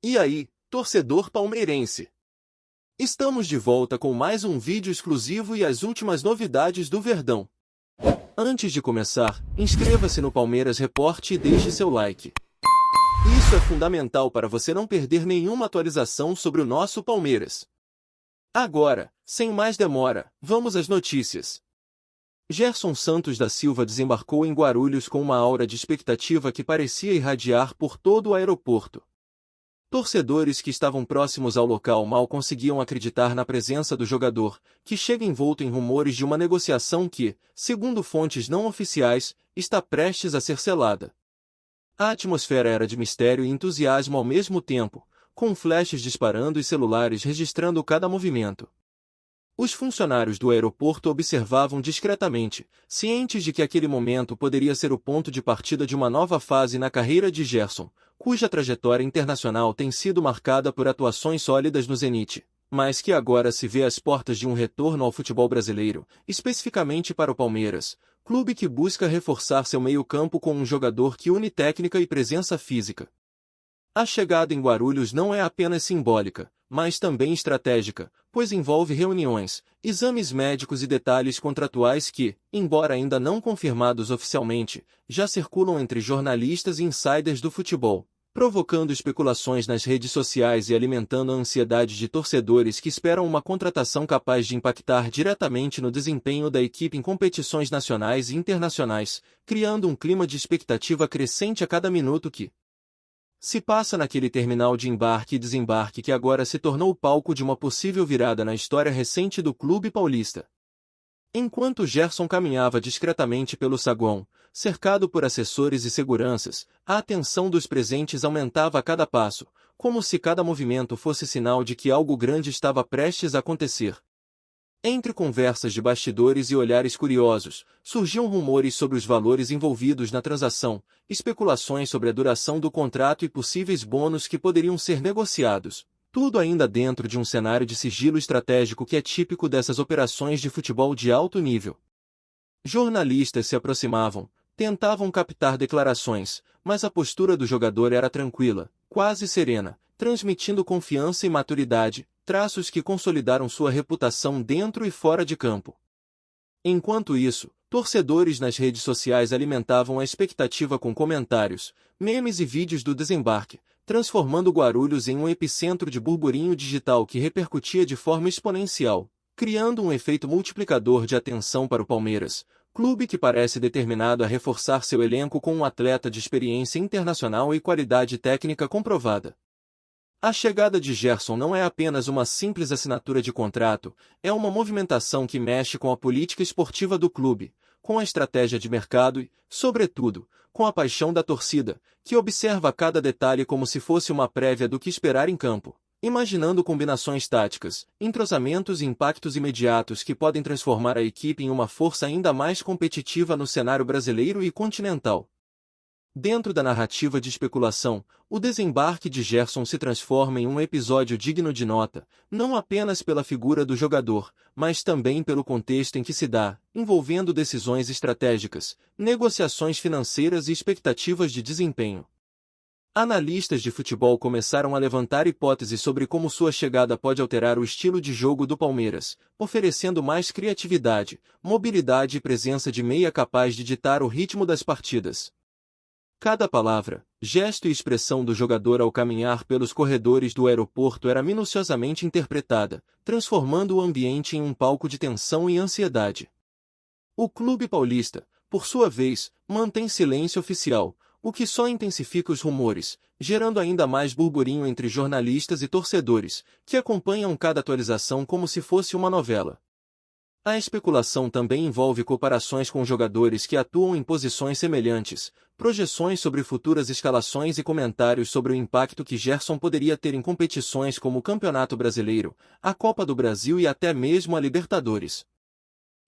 E aí, torcedor palmeirense? Estamos de volta com mais um vídeo exclusivo e as últimas novidades do Verdão. Antes de começar, inscreva-se no Palmeiras Report e deixe seu like. Isso é fundamental para você não perder nenhuma atualização sobre o nosso Palmeiras. Agora, sem mais demora, vamos às notícias. Gerson Santos da Silva desembarcou em Guarulhos com uma aura de expectativa que parecia irradiar por todo o aeroporto. Torcedores que estavam próximos ao local mal conseguiam acreditar na presença do jogador, que chega envolto em rumores de uma negociação que, segundo fontes não oficiais, está prestes a ser selada. A atmosfera era de mistério e entusiasmo ao mesmo tempo, com flashes disparando e celulares registrando cada movimento. Os funcionários do aeroporto observavam discretamente, cientes de que aquele momento poderia ser o ponto de partida de uma nova fase na carreira de Gerson, cuja trajetória internacional tem sido marcada por atuações sólidas no Zenit, mas que agora se vê às portas de um retorno ao futebol brasileiro, especificamente para o Palmeiras, clube que busca reforçar seu meio-campo com um jogador que une técnica e presença física. A chegada em Guarulhos não é apenas simbólica, mas também estratégica, pois envolve reuniões, exames médicos e detalhes contratuais que, embora ainda não confirmados oficialmente, já circulam entre jornalistas e insiders do futebol, provocando especulações nas redes sociais e alimentando a ansiedade de torcedores que esperam uma contratação capaz de impactar diretamente no desempenho da equipe em competições nacionais e internacionais, criando um clima de expectativa crescente a cada minuto que se passa naquele terminal de embarque e desembarque que agora se tornou o palco de uma possível virada na história recente do clube paulista. Enquanto Gerson caminhava discretamente pelo saguão, cercado por assessores e seguranças, a atenção dos presentes aumentava a cada passo, como se cada movimento fosse sinal de que algo grande estava prestes a acontecer. Entre conversas de bastidores e olhares curiosos, surgiam rumores sobre os valores envolvidos na transação, especulações sobre a duração do contrato e possíveis bônus que poderiam ser negociados, tudo ainda dentro de um cenário de sigilo estratégico que é típico dessas operações de futebol de alto nível. Jornalistas se aproximavam, tentavam captar declarações, mas a postura do jogador era tranquila, quase serena, transmitindo confiança e maturidade, traços que consolidaram sua reputação dentro e fora de campo. Enquanto isso, torcedores nas redes sociais alimentavam a expectativa com comentários, memes e vídeos do desembarque, transformando Guarulhos em um epicentro de burburinho digital que repercutia de forma exponencial, criando um efeito multiplicador de atenção para o Palmeiras, clube que parece determinado a reforçar seu elenco com um atleta de experiência internacional e qualidade técnica comprovada. A chegada de Gerson não é apenas uma simples assinatura de contrato, é uma movimentação que mexe com a política esportiva do clube, com a estratégia de mercado e, sobretudo, com a paixão da torcida, que observa cada detalhe como se fosse uma prévia do que esperar em campo, imaginando combinações táticas, entrosamentos e impactos imediatos que podem transformar a equipe em uma força ainda mais competitiva no cenário brasileiro e continental. Dentro da narrativa de especulação, o desembarque de Gerson se transforma em um episódio digno de nota, não apenas pela figura do jogador, mas também pelo contexto em que se dá, envolvendo decisões estratégicas, negociações financeiras e expectativas de desempenho. Analistas de futebol começaram a levantar hipóteses sobre como sua chegada pode alterar o estilo de jogo do Palmeiras, oferecendo mais criatividade, mobilidade e presença de meia capaz de ditar o ritmo das partidas. Cada palavra, gesto e expressão do jogador ao caminhar pelos corredores do aeroporto era minuciosamente interpretada, transformando o ambiente em um palco de tensão e ansiedade. O clube paulista, por sua vez, mantém silêncio oficial, o que só intensifica os rumores, gerando ainda mais burburinho entre jornalistas e torcedores, que acompanham cada atualização como se fosse uma novela. A especulação também envolve comparações com jogadores que atuam em posições semelhantes, projeções sobre futuras escalações e comentários sobre o impacto que Gerson poderia ter em competições como o Campeonato Brasileiro, a Copa do Brasil e até mesmo a Libertadores.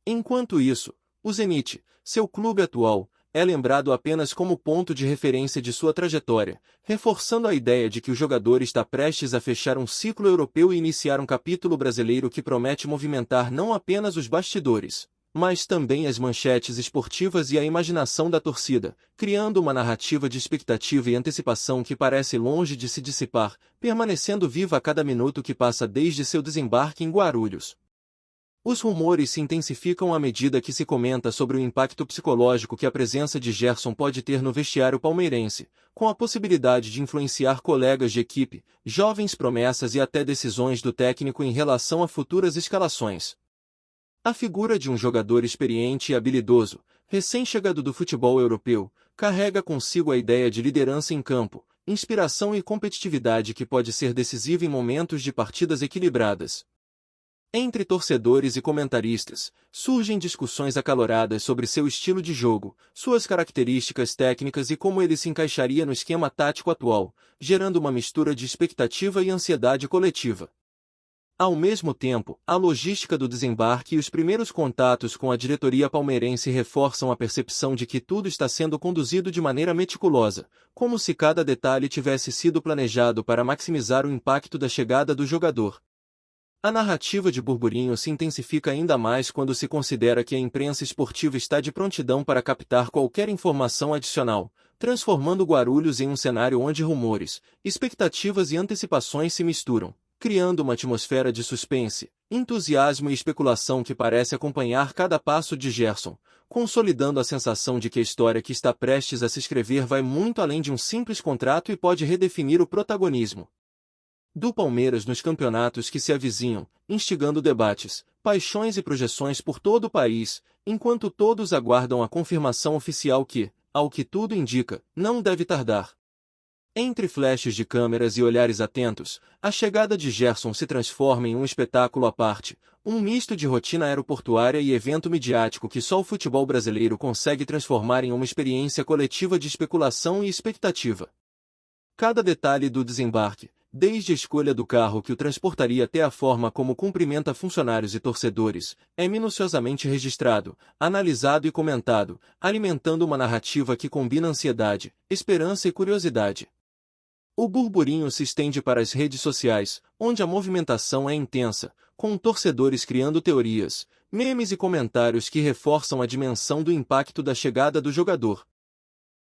Enquanto isso, o Zenit, seu clube atual, é lembrado apenas como ponto de referência de sua trajetória, reforçando a ideia de que o jogador está prestes a fechar um ciclo europeu e iniciar um capítulo brasileiro que promete movimentar não apenas os bastidores, mas também as manchetes esportivas e a imaginação da torcida, criando uma narrativa de expectativa e antecipação que parece longe de se dissipar, permanecendo viva a cada minuto que passa desde seu desembarque em Guarulhos. Os rumores se intensificam à medida que se comenta sobre o impacto psicológico que a presença de Gerson pode ter no vestiário palmeirense, com a possibilidade de influenciar colegas de equipe, jovens promessas e até decisões do técnico em relação a futuras escalações. A figura de um jogador experiente e habilidoso, recém-chegado do futebol europeu, carrega consigo a ideia de liderança em campo, inspiração e competitividade que pode ser decisiva em momentos de partidas equilibradas. Entre torcedores e comentaristas, surgem discussões acaloradas sobre seu estilo de jogo, suas características técnicas e como ele se encaixaria no esquema tático atual, gerando uma mistura de expectativa e ansiedade coletiva. Ao mesmo tempo, a logística do desembarque e os primeiros contatos com a diretoria palmeirense reforçam a percepção de que tudo está sendo conduzido de maneira meticulosa, como se cada detalhe tivesse sido planejado para maximizar o impacto da chegada do jogador. A narrativa de burburinho se intensifica ainda mais quando se considera que a imprensa esportiva está de prontidão para captar qualquer informação adicional, transformando Guarulhos em um cenário onde rumores, expectativas e antecipações se misturam, criando uma atmosfera de suspense, entusiasmo e especulação que parece acompanhar cada passo de Gerson, consolidando a sensação de que a história que está prestes a se escrever vai muito além de um simples contrato e pode redefinir o protagonismo do Palmeiras nos campeonatos que se avizinham, instigando debates, paixões e projeções por todo o país, enquanto todos aguardam a confirmação oficial que, ao que tudo indica, não deve tardar. Entre flashes de câmeras e olhares atentos, a chegada de Gerson se transforma em um espetáculo à parte, um misto de rotina aeroportuária e evento midiático que só o futebol brasileiro consegue transformar em uma experiência coletiva de especulação e expectativa. Cada detalhe do desembarque, desde a escolha do carro que o transportaria até a forma como cumprimenta funcionários e torcedores, é minuciosamente registrado, analisado e comentado, alimentando uma narrativa que combina ansiedade, esperança e curiosidade. O burburinho se estende para as redes sociais, onde a movimentação é intensa, com torcedores criando teorias, memes e comentários que reforçam a dimensão do impacto da chegada do jogador.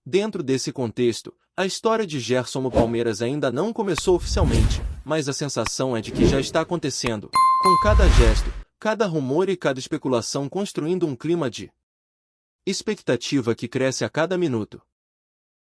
Dentro desse contexto, a história de Gerson no Palmeiras ainda não começou oficialmente, mas a sensação é de que já está acontecendo, com cada gesto, cada rumor e cada especulação construindo um clima de expectativa que cresce a cada minuto.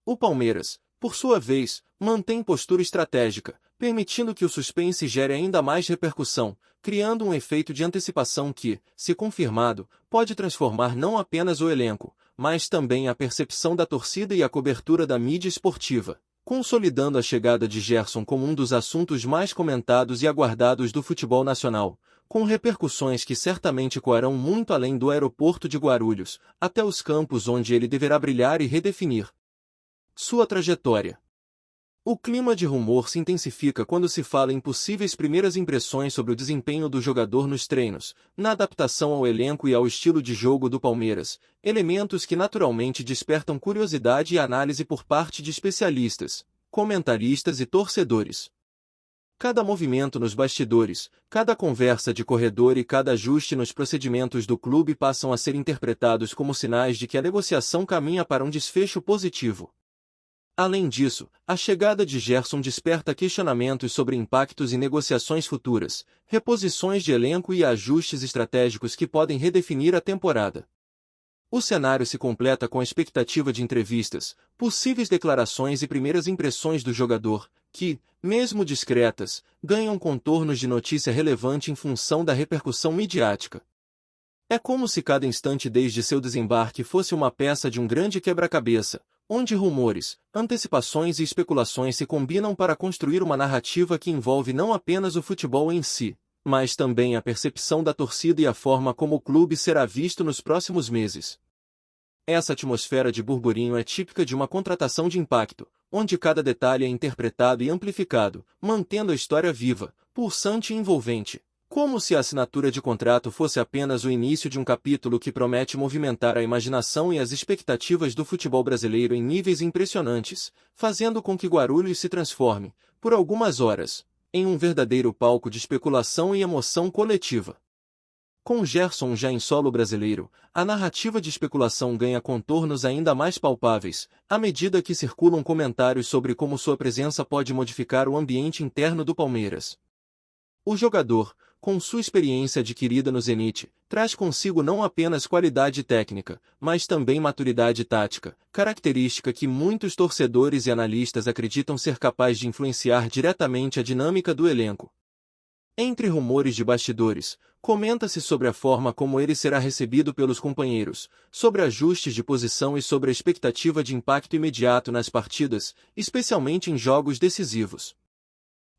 O Palmeiras, por sua vez, mantém postura estratégica, permitindo que o suspense gere ainda mais repercussão, criando um efeito de antecipação que, se confirmado, pode transformar não apenas o elenco, mas também a percepção da torcida e a cobertura da mídia esportiva, consolidando a chegada de Gerson como um dos assuntos mais comentados e aguardados do futebol nacional, com repercussões que certamente coarão muito além do aeroporto de Guarulhos, até os campos onde ele deverá brilhar e redefinir sua trajetória. O clima de rumor se intensifica quando se fala em possíveis primeiras impressões sobre o desempenho do jogador nos treinos, na adaptação ao elenco e ao estilo de jogo do Palmeiras, elementos que naturalmente despertam curiosidade e análise por parte de especialistas, comentaristas e torcedores. Cada movimento nos bastidores, cada conversa de corredor e cada ajuste nos procedimentos do clube passam a ser interpretados como sinais de que a negociação caminha para um desfecho positivo. Além disso, a chegada de Gerson desperta questionamentos sobre impactos em negociações futuras, reposições de elenco e ajustes estratégicos que podem redefinir a temporada. O cenário se completa com a expectativa de entrevistas, possíveis declarações e primeiras impressões do jogador, que, mesmo discretas, ganham contornos de notícia relevante em função da repercussão midiática. É como se cada instante desde seu desembarque fosse uma peça de um grande quebra-cabeça, onde rumores, antecipações e especulações se combinam para construir uma narrativa que envolve não apenas o futebol em si, mas também a percepção da torcida e a forma como o clube será visto nos próximos meses. Essa atmosfera de burburinho é típica de uma contratação de impacto, onde cada detalhe é interpretado e amplificado, mantendo a história viva, pulsante e envolvente. Como se a assinatura de contrato fosse apenas o início de um capítulo que promete movimentar a imaginação e as expectativas do futebol brasileiro em níveis impressionantes, fazendo com que Guarulhos se transforme, por algumas horas, em um verdadeiro palco de especulação e emoção coletiva. Com Gerson já em solo brasileiro, a narrativa de especulação ganha contornos ainda mais palpáveis, à medida que circulam comentários sobre como sua presença pode modificar o ambiente interno do Palmeiras. O jogador, com sua experiência adquirida no Zenit, traz consigo não apenas qualidade técnica, mas também maturidade tática, característica que muitos torcedores e analistas acreditam ser capaz de influenciar diretamente a dinâmica do elenco. Entre rumores de bastidores, comenta-se sobre a forma como ele será recebido pelos companheiros, sobre ajustes de posição e sobre a expectativa de impacto imediato nas partidas, especialmente em jogos decisivos.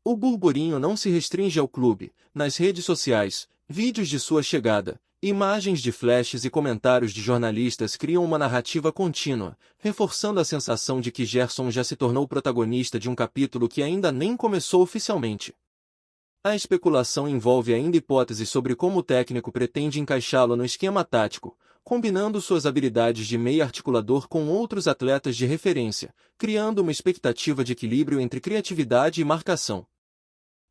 O burburinho não se restringe ao clube. Nas redes sociais, vídeos de sua chegada, imagens de flashes e comentários de jornalistas criam uma narrativa contínua, reforçando a sensação de que Gerson já se tornou protagonista de um capítulo que ainda nem começou oficialmente. A especulação envolve ainda hipóteses sobre como o técnico pretende encaixá-lo no esquema tático, combinando suas habilidades de meio articulador com outros atletas de referência, criando uma expectativa de equilíbrio entre criatividade e marcação.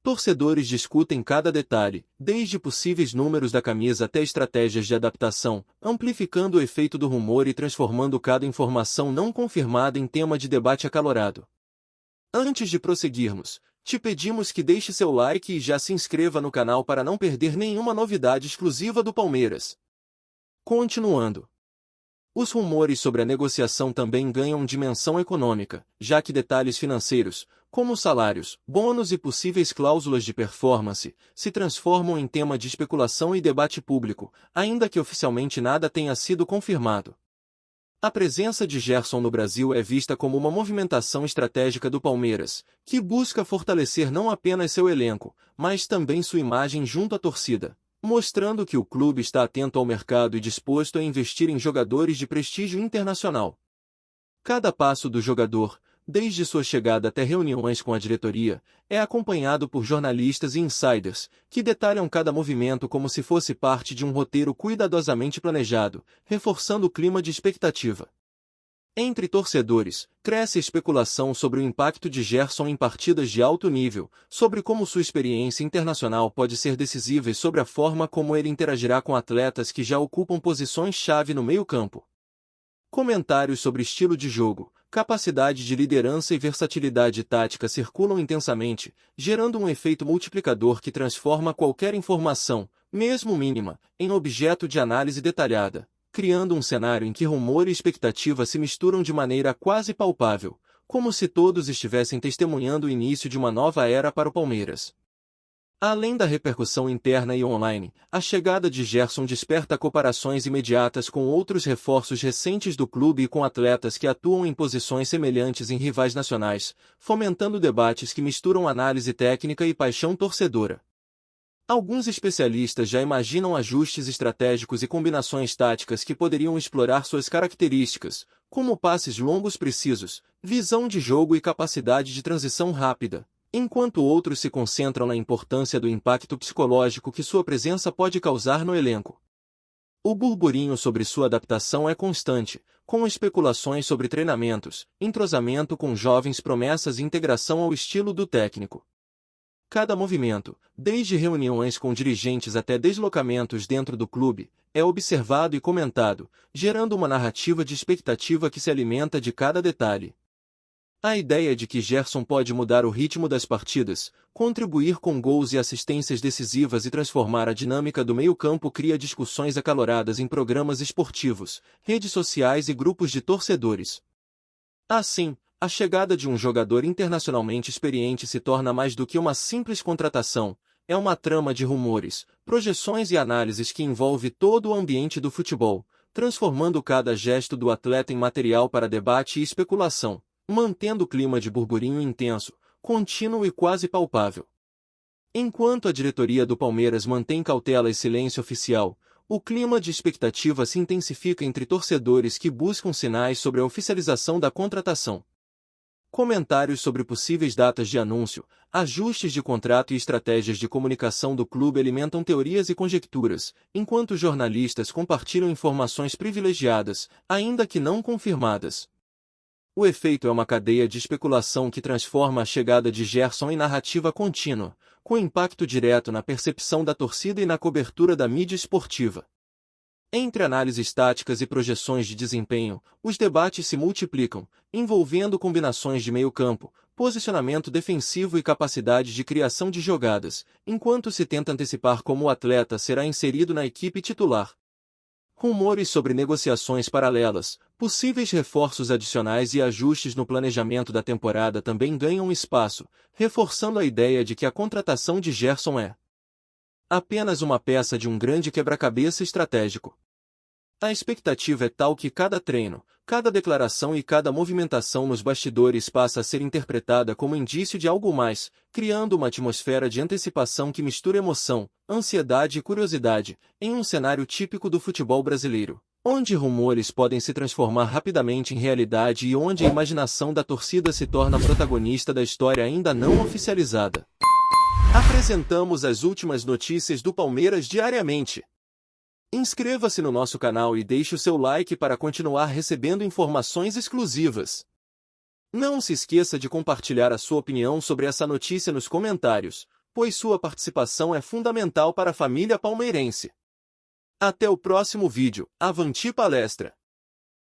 Torcedores discutem cada detalhe, desde possíveis números da camisa até estratégias de adaptação, amplificando o efeito do rumor e transformando cada informação não confirmada em tema de debate acalorado. Antes de prosseguirmos, te pedimos que deixe seu like e já se inscreva no canal para não perder nenhuma novidade exclusiva do Palmeiras. Continuando. Os rumores sobre a negociação também ganham dimensão econômica, já que detalhes financeiros, como salários, bônus e possíveis cláusulas de performance, se transformam em tema de especulação e debate público, ainda que oficialmente nada tenha sido confirmado. A presença de Gerson no Brasil é vista como uma movimentação estratégica do Palmeiras, que busca fortalecer não apenas seu elenco, mas também sua imagem junto à torcida, mostrando que o clube está atento ao mercado e disposto a investir em jogadores de prestígio internacional. Cada passo do jogador, desde sua chegada até reuniões com a diretoria, é acompanhado por jornalistas e insiders, que detalham cada movimento como se fosse parte de um roteiro cuidadosamente planejado, reforçando o clima de expectativa. Entre torcedores, cresce a especulação sobre o impacto de Gerson em partidas de alto nível, sobre como sua experiência internacional pode ser decisiva e sobre a forma como ele interagirá com atletas que já ocupam posições-chave no meio-campo. Comentários sobre estilo de jogo, capacidade de liderança e versatilidade tática circulam intensamente, gerando um efeito multiplicador que transforma qualquer informação, mesmo mínima, em objeto de análise detalhada, criando um cenário em que rumor e expectativa se misturam de maneira quase palpável, como se todos estivessem testemunhando o início de uma nova era para o Palmeiras. Além da repercussão interna e online, a chegada de Gerson desperta comparações imediatas com outros reforços recentes do clube e com atletas que atuam em posições semelhantes em rivais nacionais, fomentando debates que misturam análise técnica e paixão torcedora. Alguns especialistas já imaginam ajustes estratégicos e combinações táticas que poderiam explorar suas características, como passes longos precisos, visão de jogo e capacidade de transição rápida, enquanto outros se concentram na importância do impacto psicológico que sua presença pode causar no elenco. O burburinho sobre sua adaptação é constante, com especulações sobre treinamentos, entrosamento com jovens promessas e integração ao estilo do técnico. Cada movimento, desde reuniões com dirigentes até deslocamentos dentro do clube, é observado e comentado, gerando uma narrativa de expectativa que se alimenta de cada detalhe. A ideia de que Gerson pode mudar o ritmo das partidas, contribuir com gols e assistências decisivas e transformar a dinâmica do meio-campo cria discussões acaloradas em programas esportivos, redes sociais e grupos de torcedores. Assim, a chegada de um jogador internacionalmente experiente se torna mais do que uma simples contratação, é uma trama de rumores, projeções e análises que envolve todo o ambiente do futebol, transformando cada gesto do atleta em material para debate e especulação, mantendo o clima de burburinho intenso, contínuo e quase palpável. Enquanto a diretoria do Palmeiras mantém cautela e silêncio oficial, o clima de expectativa se intensifica entre torcedores que buscam sinais sobre a oficialização da contratação. Comentários sobre possíveis datas de anúncio, ajustes de contrato e estratégias de comunicação do clube alimentam teorias e conjecturas, enquanto jornalistas compartilham informações privilegiadas, ainda que não confirmadas. O efeito é uma cadeia de especulação que transforma a chegada de Gerson em narrativa contínua, com impacto direto na percepção da torcida e na cobertura da mídia esportiva. Entre análises táticas e projeções de desempenho, os debates se multiplicam, envolvendo combinações de meio-campo, posicionamento defensivo e capacidade de criação de jogadas, enquanto se tenta antecipar como o atleta será inserido na equipe titular. Rumores sobre negociações paralelas, possíveis reforços adicionais e ajustes no planejamento da temporada também ganham espaço, reforçando a ideia de que a contratação de Gerson é apenas uma peça de um grande quebra-cabeça estratégico. A expectativa é tal que cada treino, cada declaração e cada movimentação nos bastidores passa a ser interpretada como indício de algo mais, criando uma atmosfera de antecipação que mistura emoção, ansiedade e curiosidade, em um cenário típico do futebol brasileiro, onde rumores podem se transformar rapidamente em realidade e onde a imaginação da torcida se torna protagonista da história ainda não oficializada. Apresentamos as últimas notícias do Palmeiras diariamente. Inscreva-se no nosso canal e deixe o seu like para continuar recebendo informações exclusivas. Não se esqueça de compartilhar a sua opinião sobre essa notícia nos comentários, pois sua participação é fundamental para a família palmeirense. Até o próximo vídeo. Avante palestra!